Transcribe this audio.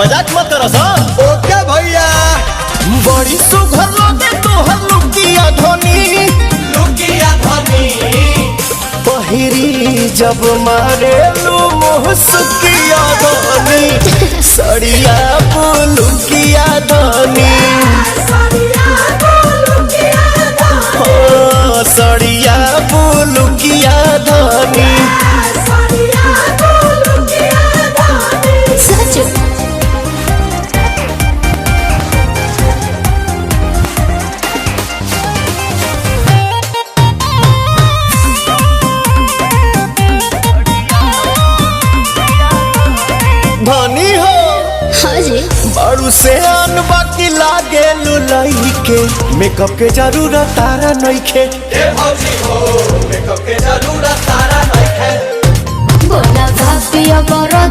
मजाक मत करो सा। ओके भैया। बड़ी सुघर लगे तोहर लुकिया धनी, लुकिया धनी पहिरी जब मारे लू मुहसुकिया धनी, सड़िया पुलुकिया धनी, सड़िया पुलुकिया धनी। धनी हो हाँ जी बड़ू से आन बाकी लागे लुलाई के, मेकअप के जरूरत तारा नइखे। ए भौजी हो मेकअप के जरूरत तारा नइखे। बोला भापिया बड़ा